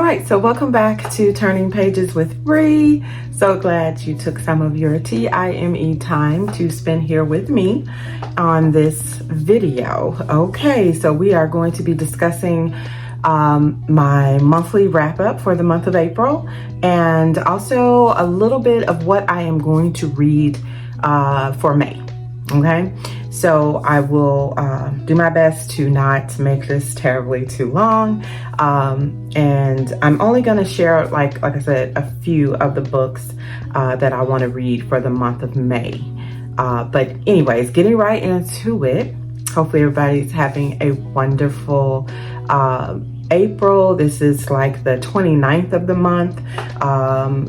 right, so welcome back to Turning Pages with Bree. So glad you took some of your TIME time to spend here with me on this video. Okay, so we are going to be discussing my monthly wrap up for the month of April, and also a little bit of what I am going to read for May. Okay, so I will do my best to not make this terribly too long, and I'm only going to share, like I said, a few of the books that I want to read for the month of May. But anyways, getting right into it. Hopefully everybody's having a wonderful April. This is like the 29th of the month,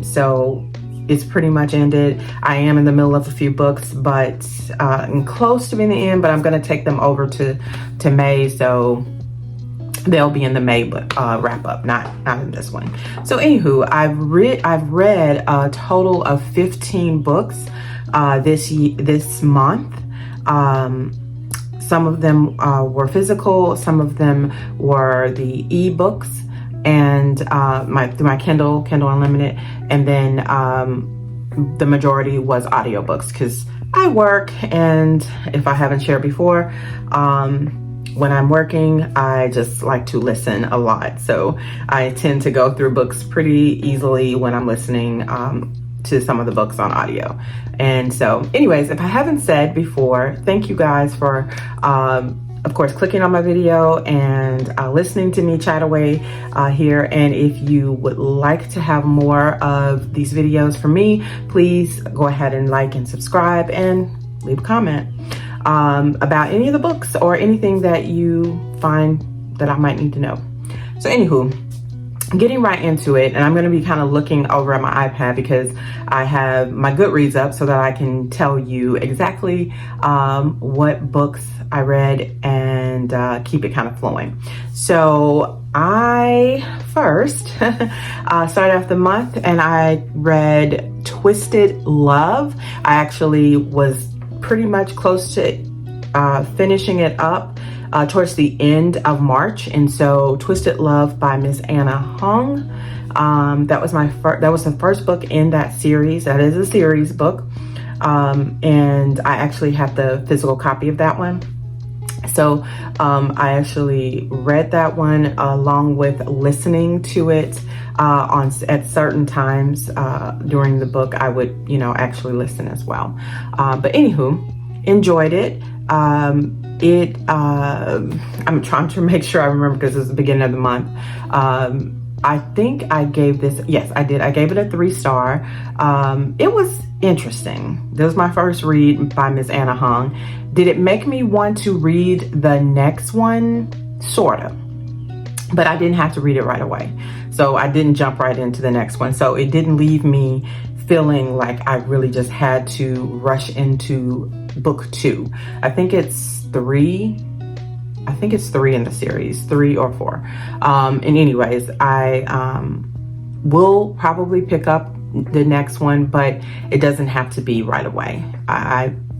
so it's pretty much ended. I am in the middle of a few books, but I'm close to being the end, but I'm going to take them over to May, so they'll be in the May wrap up, not in this one. So anywho, I've read a total of 15 books this month. Some of them were physical, some of them were the ebooks, and through my Kindle Unlimited, and then the majority was audiobooks, because I work, and if I haven't shared before, when I'm working, I just like to listen a lot. So I tend to go through books pretty easily when I'm listening to some of the books on audio. And so anyways, if I haven't said before, thank you guys for of course clicking on my video and listening to me chat away here. And if you would like to have more of these videos from me, please go ahead and like and subscribe and leave a comment about any of the books or anything that you find that I might need to know. So anywho, getting right into it, and I'm going to be kind of looking over at my iPad because I have my Goodreads up so that I can tell you exactly what books I read and keep it kind of flowing. So I first started off the month and I read Twisted Love. I actually was pretty much close to finishing it up towards the end of March, and so Twisted Love by Miss Anna Hong. That was the first book in that series. That is a series book, and I actually have the physical copy of that one. So I actually read that one along with listening to it at certain times during the book. I would, actually listen as well. But anywho, enjoyed it. I'm trying to make sure I remember because it's the beginning of the month. I think I gave this, yes, I did. I gave it a 3-star. It was interesting. This was my first read by Miss Anna Hong. Did it make me want to read the next one? Sorta. But I didn't have to read it right away. So I didn't jump right into the next one. So it didn't leave me feeling like I really just had to rush into book 2. I think it's 3 in the series, 3 or 4. And anyways, I will probably pick up the next one, but it doesn't have to be right away.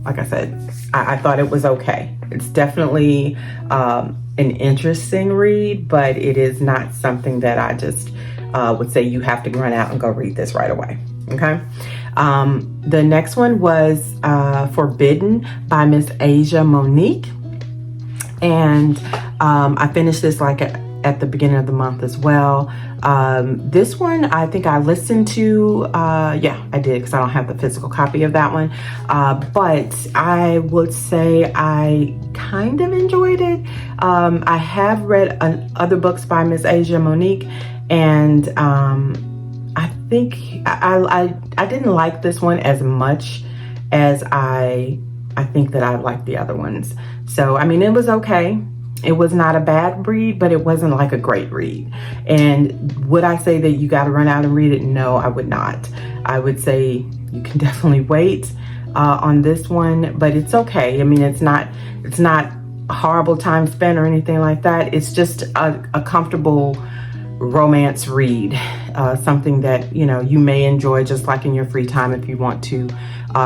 Like I said, I thought it was okay. It's definitely an interesting read, but it is not something that I just would say you have to run out and go read this right away. Okay. The next one was Forbidden by Miss Asia Monique. And I finished this like at the beginning of the month as well. This one, I think I listened to, yeah, I did, because I don't have the physical copy of that one. But I would say I kind of enjoyed it. I have read other books by Miss Asia Monique, and I think I didn't like this one as much as I think that I liked the other ones. So, I mean, it was okay. It was not a bad read, but it wasn't like a great read. And would I say that you got to run out and read it? No, I would not. I would say you can definitely wait on this one, but it's okay. I mean, it's not a horrible time spent or anything like that. It's just a comfortable romance read, something that you may enjoy just like in your free time if you want to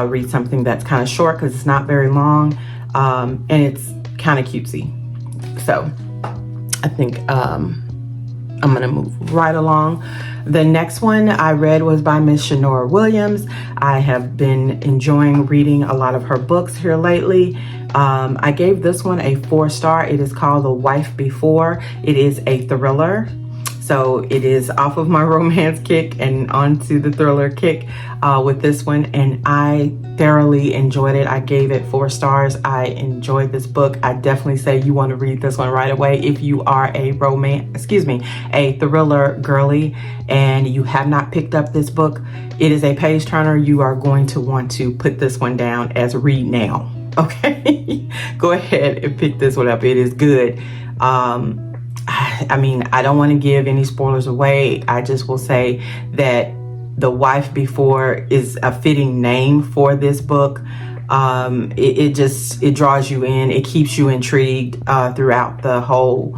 read something that's kind of short, because it's not very long, and it's kind of cutesy. So I think I'm gonna move right along. The next one I read was by Miss Shanora Williams. I have been enjoying reading a lot of her books here lately. I gave this one a 4-star. It is called The Wife Before. It is a thriller. So it is off of my romance kick and onto the thriller kick with this one. And I thoroughly enjoyed it. I gave it 4 stars. I enjoyed this book. I definitely say you want to read this one right away. If you are a a thriller girly and you have not picked up this book, it is a page turner. You are going to want to put this one down as read now. Okay, go ahead and pick this one up. It is good. I mean, I don't want to give any spoilers away. I just will say that The Wife Before is a fitting name for this book. It draws you in. It keeps you intrigued throughout the whole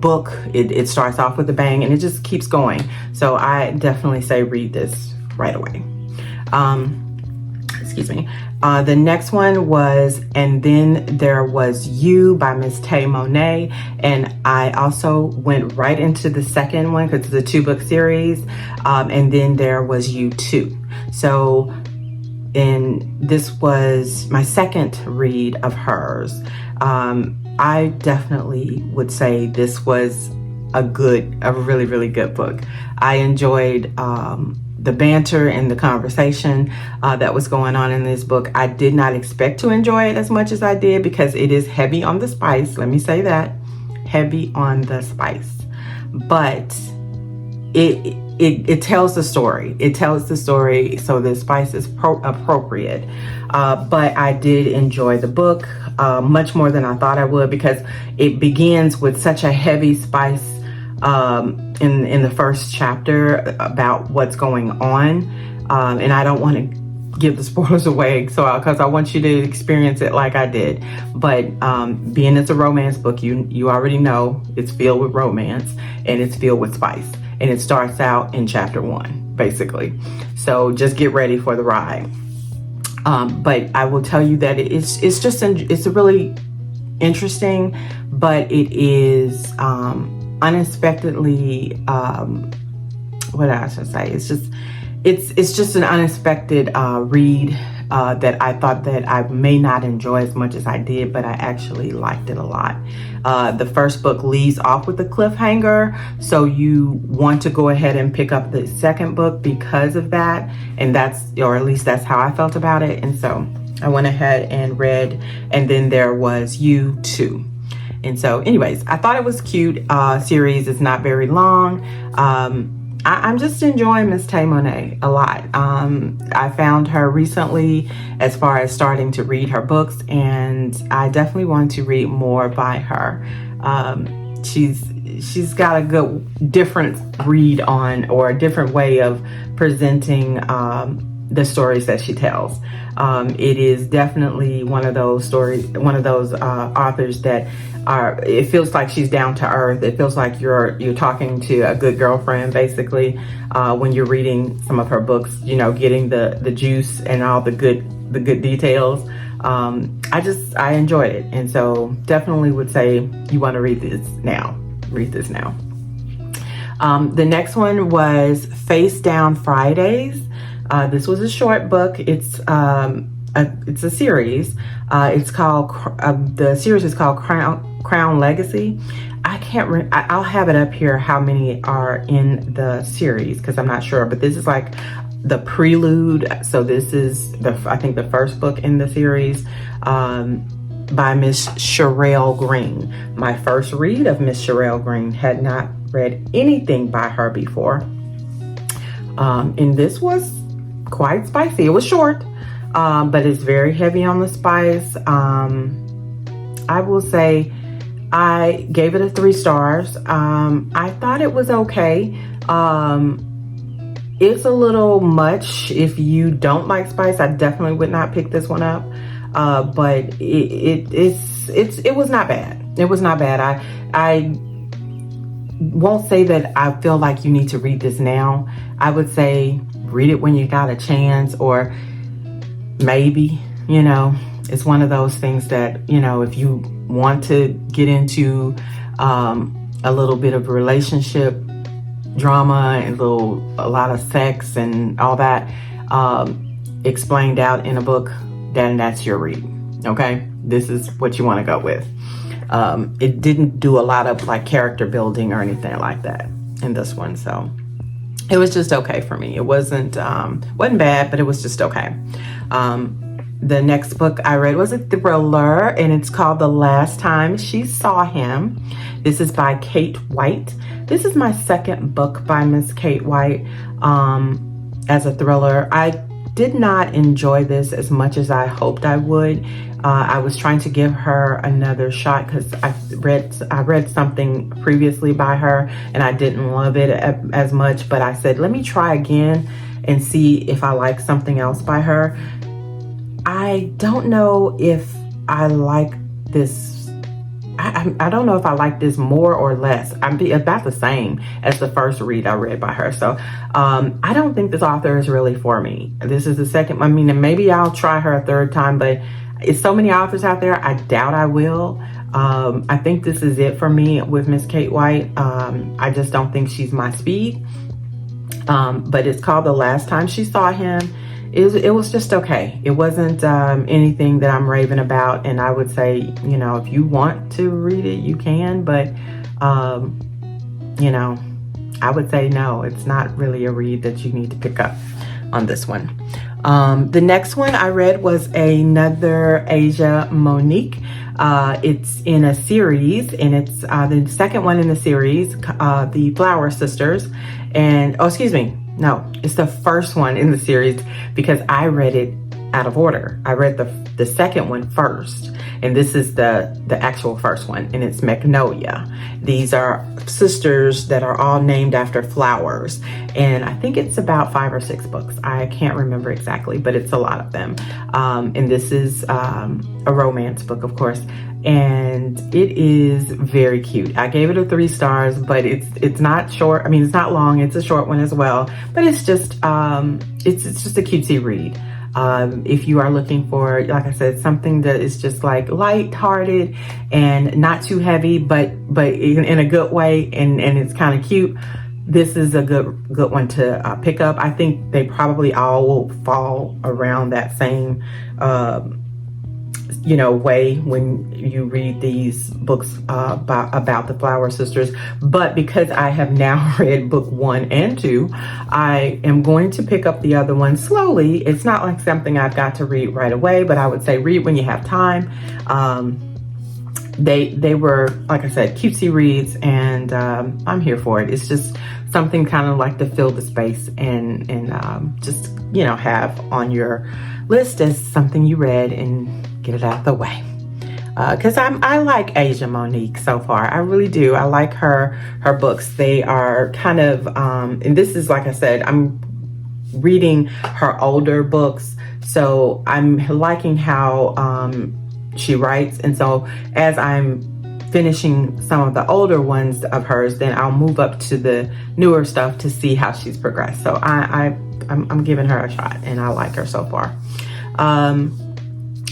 book. It starts off with a bang and it just keeps going. So I definitely say read this right away. Excuse me. The next one was And Then There Was You by Miss Tay Monet. And I also went right into the second one because it's a 2-book series. And Then There Was You Too. So this was my second read of hers. I definitely would say this was a really, really good book. I enjoyed the banter and the conversation that was going on in this book. I did not expect to enjoy it as much as I did because it is heavy on the spice. Let me say that. Heavy on the spice. But it tells the story. It tells the story, so the spice is appropriate. But I did enjoy the book much more than I thought I would because it begins with such a heavy spice in the first chapter about what's going on, and I don't want to give the spoilers away, so because I want you to experience it like I did. But being it's a romance book, you already know it's filled with romance and it's filled with spice, and it starts out in chapter 1 basically. So just get ready for the ride. But I will tell you that it's a really interesting, but it is unexpectedly what I should say, it's just an unexpected read that I thought that I may not enjoy as much as I did, but I actually liked it a lot. The first book leaves off with a cliffhanger, so you want to go ahead and pick up the second book because of that, and or at least that's how I felt about it. And so I went ahead and read And Then There Was You Too. And so anyways, I thought it was cute. Series is not very long. I'm just enjoying Miss Tay Monet a lot. I found her recently as far as starting to read her books, and I definitely want to read more by her. She's got a good different read on, or a different way of presenting the stories that she tells. It is definitely one of those stories, one of those authors that it feels like she's down to earth. It feels like you're talking to a good girlfriend, basically, when you're reading some of her books, getting the juice and all the good details. I enjoyed it. And so definitely would say you want to read this now. The next one was Face Down Fridays. This was a short book. It's a series. It's called the series is called Crown Legacy. I'll have it up here how many are in the series because I'm not sure, but this is like the prelude. So this is I think the first book in the series by Miss Sherelle Green. My first read of Miss Sherelle Green. Had not read anything by her before, and this was quite spicy. It was short, but it's very heavy on the spice. I will say I gave it a 3 stars. I thought it was okay. It's a little much if you don't like spice. I definitely would not pick this one up. But it was not bad. It was not bad. I won't say that I feel like you need to read this now. I would say read it when you got a chance, or maybe, it's one of those things that, if you want to get into a little bit of relationship drama and a lot of sex and all that explained out in a book, then that's your read. Okay, this is what you want to go with. It didn't do a lot of like character building or anything like that in this one, so it was just okay for me. It wasn't bad, but it was just okay. The next book I read was a thriller, and it's called The Last Time She Saw Him. This is by Kate White. This is my second book by Miss Kate White as a thriller. I did not enjoy this as much as I hoped I would. I was trying to give her another shot because I read something previously by her and I didn't love it as much, but I said, let me try again and see if I like something else by her. I don't know if I like this. I don't know if I like this more or less. I'm about the same as the first read I read by her. So I don't think this author is really for me. This is the second. I mean, and maybe I'll try her a third time, but it's so many authors out there. I doubt I will. I think this is it for me with Miss Kate White. I just don't think she's my speed. But it's called The Last Time She Saw Him. It was just okay. It wasn't anything that I'm raving about, and I would say, you know, if you want to read it, you can, but you know, I would say no, it's not really a read that you need to pick up on this one. The next one I read was another Asia Monique. It's in a series, and it's the second one in the series, The Flower Sisters. And, oh, excuse me. No, it's the first one in the series because I read it out of order. I read the second one first, and this is the actual first one, and it's Magnolia. These are sisters that are all named after flowers, and I think it's about 5 or 6 books. I can't remember exactly, but it's a lot of them. And this is a romance book, of course, and it is very cute. I gave it a 3 stars, but it's not short. I mean, it's not long. It's a short one as well, but it's just it's just a cutesy read. If you are looking for, like I said, something that is just like light-hearted and not too heavy, but in a good way, and it's kind of cute, this is a good one to pick up. I think they probably all will fall around that same way when you read these books about the Flower Sisters. But because I have now read book 1 and 2, I am going to pick up the other one slowly. It's not like something I've got to read right away, but I would say read when you have time. They were, like I said, cutesy reads, and I'm here for it. It's just something kind of like to fill the space and just, have on your list as something you read and get it out of the way. Because I like Asia Monique so far. I really do. I like her books. They are kind of, and this is, like I said, I'm reading her older books, so I'm liking how she writes. And so as I'm finishing some of the older ones of hers, then I'll move up to the newer stuff to see how she's progressed. So I'm giving her a shot, and I like her so far.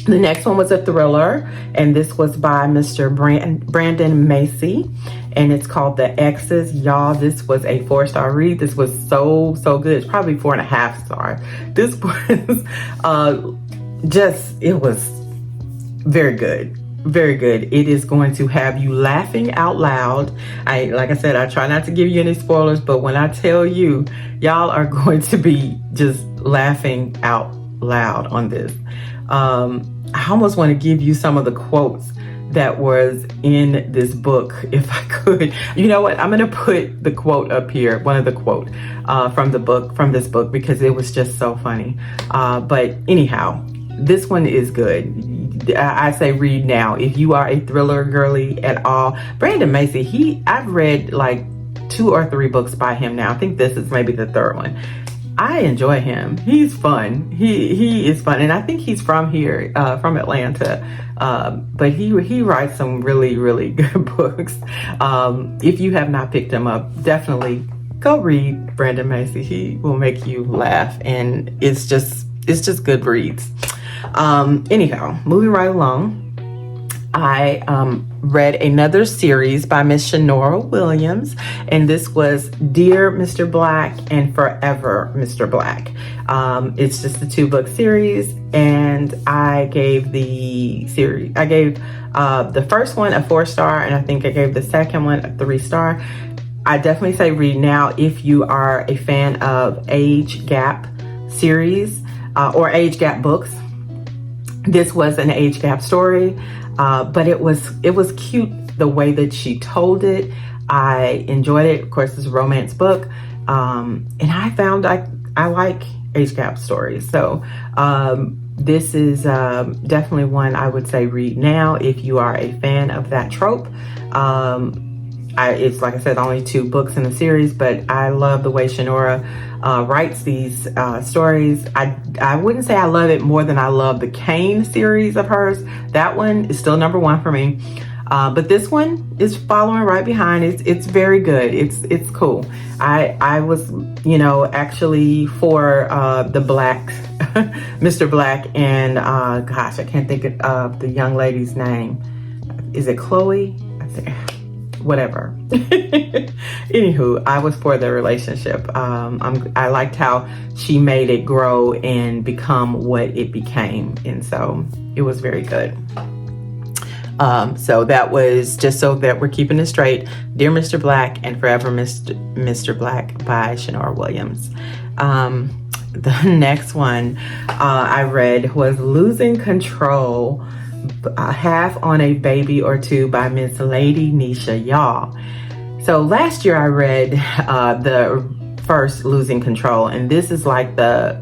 The next one was a thriller, and this was by Mr. Brandon Macy, and it's called The Exes. Y'all, this was a 4-star read. This was so good. It's probably 4.5 star. This was it was very good. Very good. It is going to have you laughing out loud. Like I said, I try not to give you any spoilers, but when I tell you, y'all are going to be just laughing out loud on this. I almost want to give you some of the quotes that was in this book, if I could. You know what? I'm going to put the quote up here, one of the quote from this book, because it was just so funny. But anyhow, this one is good. I say read now. If you are a thriller girly at all, Brandon Macy, I've read like 2 or 3 books by him now. I think this is maybe the 3rd one. I enjoy him. He's fun. He is fun, and I think he's from here, from Atlanta. But he writes some really, really good books. If you have not picked him up, definitely go read Brandon Macy. He will make you laugh, and it's just good reads. Anyhow, moving right along. I read another series by Miss Shanora Williams, and this was Dear Mr. Black and Forever Mr. Black. It's just a 2-book series, and I gave the first one a 4-star, and I think I gave the second one a 3-star. I definitely say read now if you are a fan of age gap series or age gap books. This was an age gap story. But it was cute the way that she told it. I enjoyed it. Of course, it's a romance book. And I found I like age gap stories. So this is definitely one I would say read now if you are a fan of that trope. It's like I said, only 2 books in the series, but I love the way Shanora writes these stories. I wouldn't say I love it more than I love the Kane series of hers. That one is still number 1 for me. But this one is following right behind. It's very good. It's cool. I was, actually for the Black, Mr. Black, and gosh, I can't think of the young lady's name. Is it Chloe? Whatever. Anywho, I was for their relationship. I liked how she made it grow and become what it became, and so it was very good. So that was, just so that we're keeping it straight, Dear Mr. Black and Forever Mr. Black by Shanora Williams. The next one I read was Losing Control, Half on a Baby or Two by Miss Lady Nisha Y'all. So last year I read the first Losing Control, and this is like the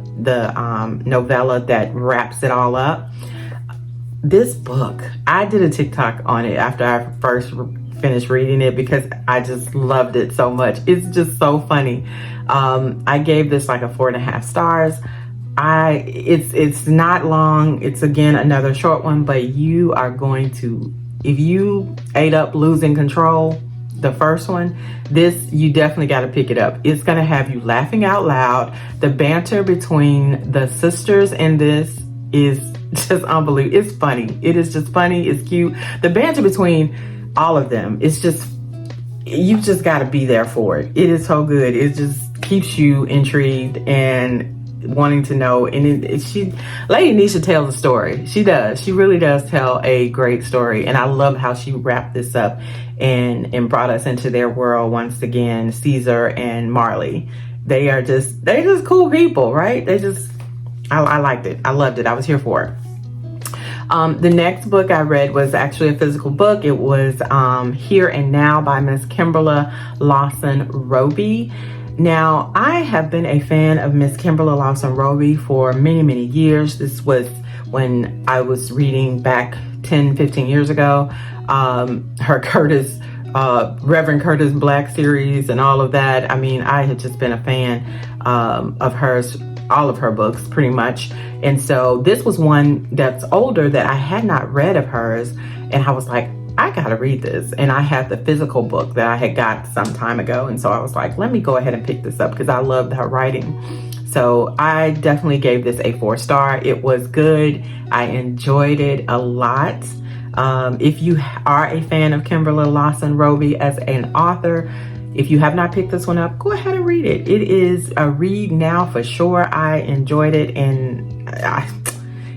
novella that wraps it all up. This book, I did a TikTok on it after I first finished reading it because I just loved it so much. It's just so funny. I gave this like a 4.5 stars. It's not long. It's again another short one, but you are going to, if you ate up Losing Control, the first one, this, you definitely got to pick it up. It's going to have you laughing out loud. The banter between the sisters in this is just unbelievable. It's funny. It is just funny. It's cute. The banter between all of them, it's just, you just got to be there for it. It is so good. It just keeps you intrigued and wanting to know. And Lady Nisha tells a story. She does. She really does tell a great story. And I love how she wrapped this up and brought us into their world once again. Caesar and Marley. They're just cool people, right? I liked it. I loved it. I was here for it. The next book I read was actually a physical book. It was Here and Now by Miss Kimberly Lawson Roby. Now, I have been a fan of Miss Kimberly Lawson Roby for many, many years. This was when I was reading back 10, 15 years ago. Her Reverend Curtis Black series and all of that. I mean, I had just been a fan of hers, all of her books pretty much. And so this was one that's older that I had not read of hers. And I was like, I gotta read this. And I had the physical book that I had got some time ago. And so I was like, let me go ahead and pick this up because I loved her writing. So I definitely gave this a 4-star. It was good. I enjoyed it a lot. If you are a fan of Kimberly Lawson Roby as an author, if you have not picked this one up, go ahead and read it. It is a read now for sure. I enjoyed it, and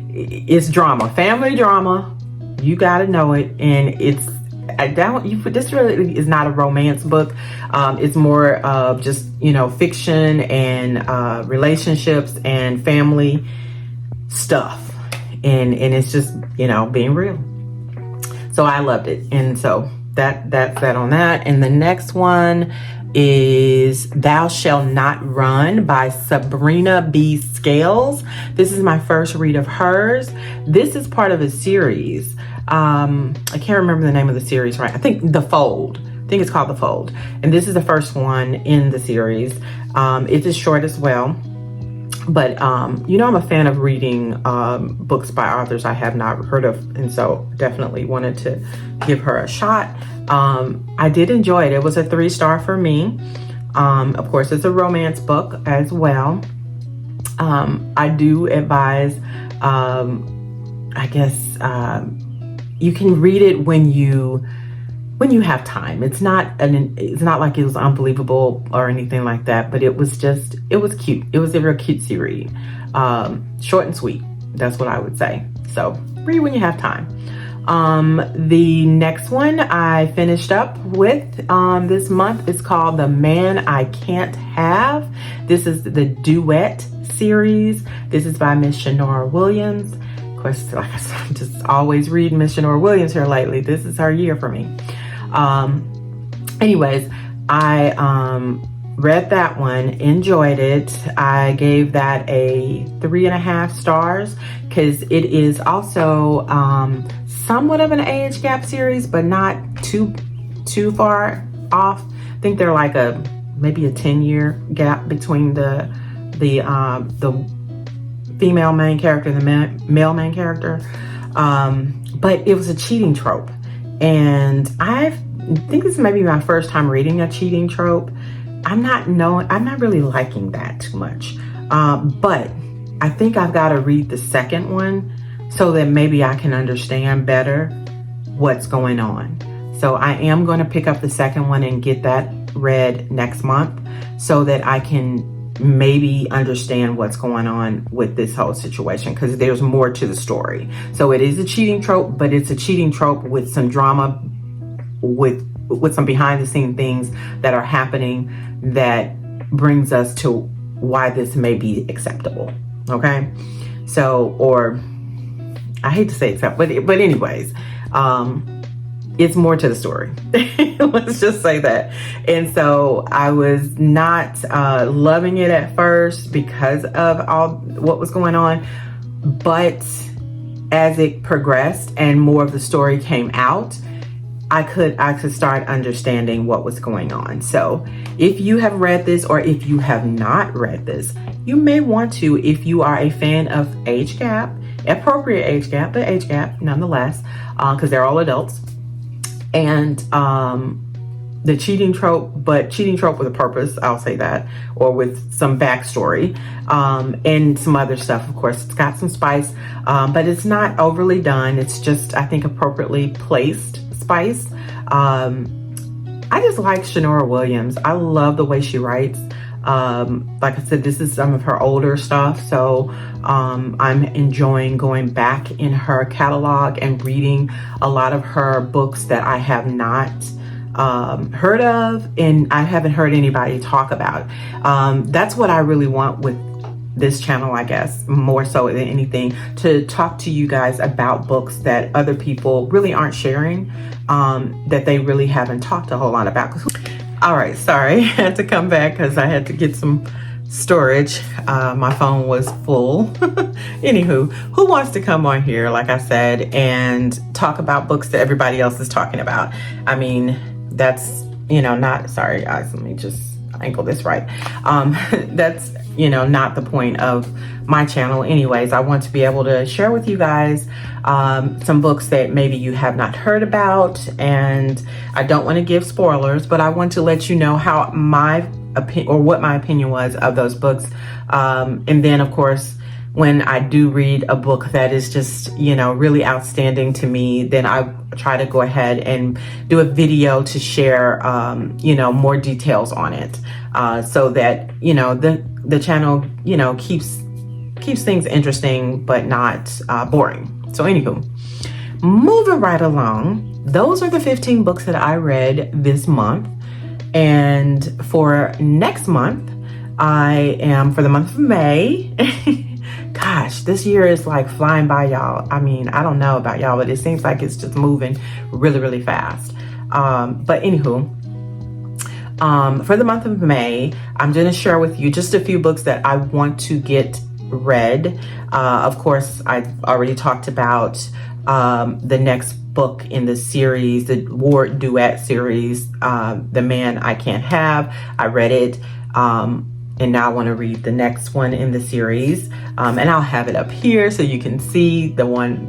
it's drama, family drama. You gotta know it, and this really is not a romance book. It's more of just fiction and relationships and family stuff, and it's just being real. So I loved it, and so that's that on that. And the next one is Thou Shall Not Run by Sabrina B. Scales. This is my first read of hers. This is part of a series. I can't remember the name of the series, right? I think The Fold. I think it's called The Fold. And this is the first one in the series. It is short as well. But, I'm a fan of reading books by authors I have not heard of. And so definitely wanted to give her a shot. I did enjoy it. It was a 3-star for me. Of course, it's a romance book as well. I do advise, you can read it when you have time. It's not like it was unbelievable or anything like that, but it was cute. It was a real cutesy read. Short and sweet. That's what I would say. So read when you have time. The next one I finished up with this month is called The Man I Can't Have. This is the duet series. This is by Miss Shanora Williams. Of course, like I said, I'm just always reading Miss Shanora Williams here lately. This is her year for me. Anyways, I read that one, enjoyed it. I gave that a 3.5 stars because it is also somewhat of an age gap series, but not too far off. I think they're like maybe a 10-year gap between the female main character and the male main character. But it was a cheating trope. And I think this may be my first time reading a cheating trope. I'm not really liking that too much. But I think I've got to read the second one so that maybe I can understand better what's going on. So I am going to pick up the second one and get that read next month so that I can maybe understand what's going on with this whole situation, because there's more to the story. So it is a cheating trope, but it's a cheating trope with some drama, with some behind the scene things that are happening that brings us to why this may be acceptable. Okay. So, or I hate to say acceptable, but anyways, it's more to the story. Let's just say that. And so I was not loving it at first because of all what was going on. But as it progressed and more of the story came out, I could start understanding what was going on. So if you have read this, or if you have not read this, you may want to, if you are a fan of age gap, appropriate age gap, but age gap nonetheless, because they're all adults. And the cheating trope, but cheating trope with a purpose, I'll say that, or with some backstory, and some other stuff. Of course, it's got some spice, but it's not overly done. It's just, I think, appropriately placed spice. I just like Shanora Williams. I love the way she writes. Like I said, this is some of her older stuff, so I'm enjoying going back in her catalog and reading a lot of her books that I have not heard of, and I haven't heard anybody talk about. That's what I really want with this channel, I guess, more so than anything, to talk to you guys about books that other people really aren't sharing, that they really haven't talked a whole lot about. All right, sorry, I had to come back because I had to get some storage. My phone was full. Anywho, who wants to come on here, like I said, and talk about books that everybody else is talking about? I mean, that's, not, sorry guys, let me just angle this right. That's, not the point of my channel. Anyways, I want to be able to share with you guys some books that maybe you have not heard about, and I don't want to give spoilers, but I want to let you know how my opinion, or what my opinion was of those books. And then of course, when I do read a book that is just, really outstanding to me, then I try to go ahead and do a video to share, more details on it, so that, the channel, keeps things interesting, but not boring. So anywho, moving right along, those are the 15 books that I read this month. And for next month, for the month of May, gosh, this year is like flying by, y'all. I mean, I don't know about y'all, but it seems like it's just moving really, really fast. But anywho, for the month of May, I'm going to share with you just a few books that I want to get read. Of course, I already talked about the next book in the series, the war duet series, The Man I Can't Have. I read it, and now I want to read the next one in the series, and I'll have it up here so you can see the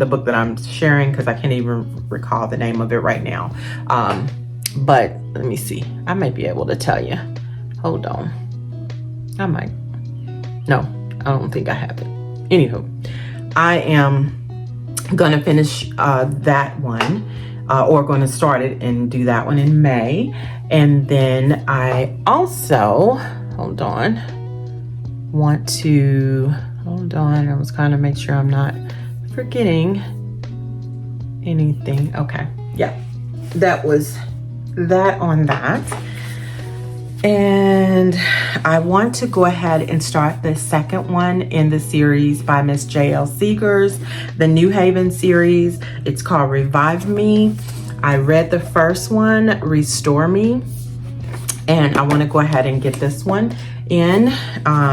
book that I'm sharing, because I can't even recall the name of it right now. But let me see, I might be able to tell you. Hold on, I might. No, I don't think I have it. Anywho, I am gonna finish that one, or going to start it and do that one in May. And then I also, hold on, I was trying to make sure I'm not forgetting anything. Okay, yeah, that was that on that. And I want to go ahead and start the second one in the series by Miss J.L. Seegers, the New Haven series. It's called Revive Me. I read the first one, Restore Me, and I want to go ahead and get this one in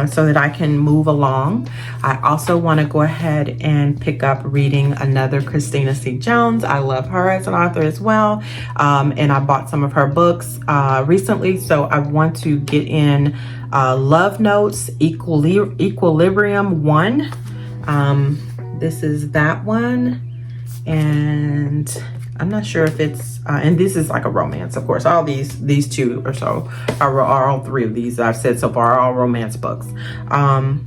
so that I can move along. I also want to go ahead and pick up reading another Christina C. Jones. I love her as an author as well, and I bought some of her books recently, so I want to get in Love Notes, Equilibrium 1. This is that one, and I'm not sure if it's, and this is like a romance, of course. All these two or so are all three of these that I've said so far are all romance books. I'm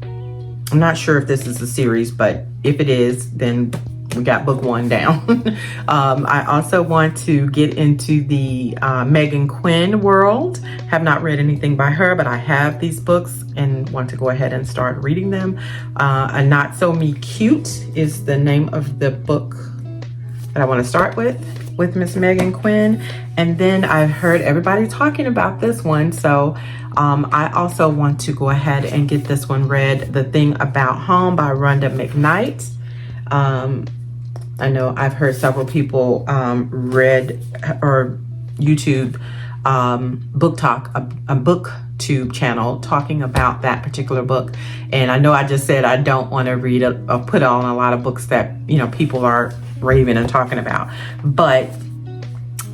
not sure if this is a series, but if it is, then we got book one down. I also want to get into the Megan Quinn world. Have not read anything by her, but I have these books and want to go ahead and start reading them. A Not So Me Cute is the name of the book that I want to start with Miss Megan Quinn. And then I've heard everybody talking about this one, so I also want to go ahead and get this one read, The Thing About Home by Rhonda McKnight. I know I've heard several people read or YouTube book talk, a booktube channel talking about that particular book. And I know I just said I don't want to read or put on a lot of books that, you know, people are raving and talking about, but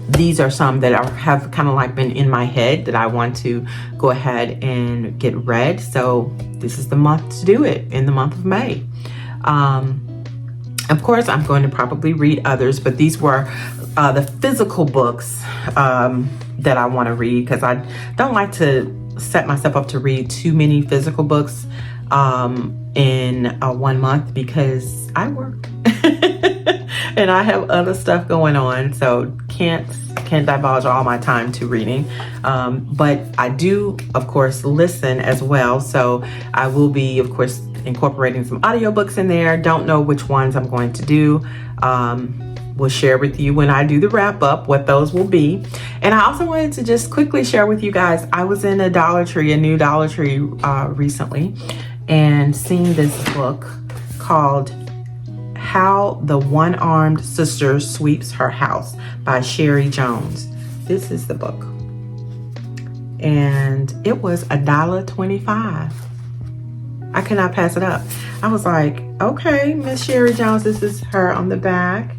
these are some that have kind of like been in my head that I want to go ahead and get read. So this is the month to do it, in the month of May. Of course, I'm going to probably read others, but these were the physical books that I want to read, because I don't like to set myself up to read too many physical books in 1 month, because I work and I have other stuff going on, so can't divulge all my time to reading. But I do, of course, listen as well, so I will be, of course, incorporating some audiobooks in there. Don't know which ones I'm going to do. We'll share with you when I do the wrap up what those will be. And I also wanted to just quickly share with you guys, I was in a new Dollar Tree recently, and seeing this book called How the One-Armed Sister Sweeps Her House by Sherry Jones. This is the book, and it was $1.25. I could not pass it up. I was like, okay, Miss Sherry Jones, this is her on the back.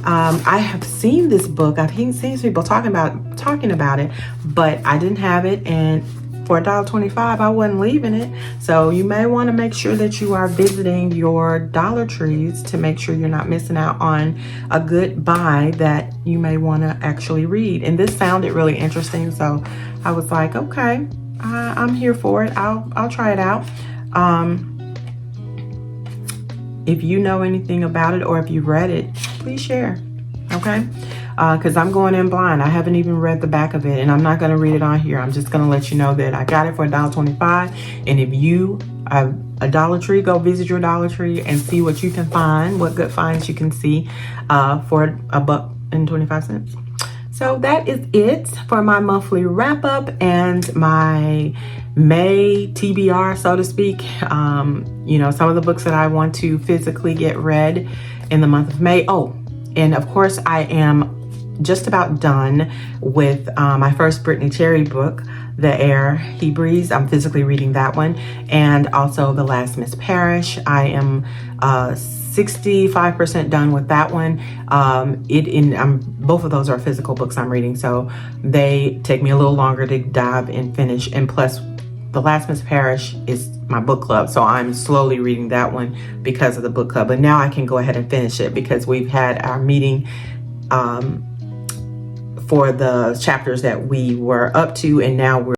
I have seen this book. I've seen people talking about it, but I didn't have it, and for $1.25, I wasn't leaving it. So you may want to make sure that you are visiting your Dollar Trees to make sure you're not missing out on a good buy that you may want to actually read. And this sounded really interesting, so I was like, okay, I'm here for it. I'll try it out. If you know anything about it, or if you've read it, please share, okay? Because I'm going in blind. I haven't even read the back of it, and I'm not going to read it on here. I'm just going to let you know that I got it for $1.25. And if you have a Dollar Tree, go visit your Dollar Tree and see what you can find, what good finds you can see for $1.25. So that is it for my monthly wrap up and my May TBR, so to speak. You know, some of the books that I want to physically get read in the month of May. Oh, and of course I am just about done with my first Brittany Cherry book, The Air He Breathes. I'm physically reading that one, and also The Last Miss Parrish. I am 65% done with that one. Both of those are physical books I'm reading, so they take me a little longer to dive and finish. And plus, The Last Miss Parrish is my book club, so I'm slowly reading that one because of the book club. But now I can go ahead and finish it because we've had our meeting for the chapters that we were up to, and now we're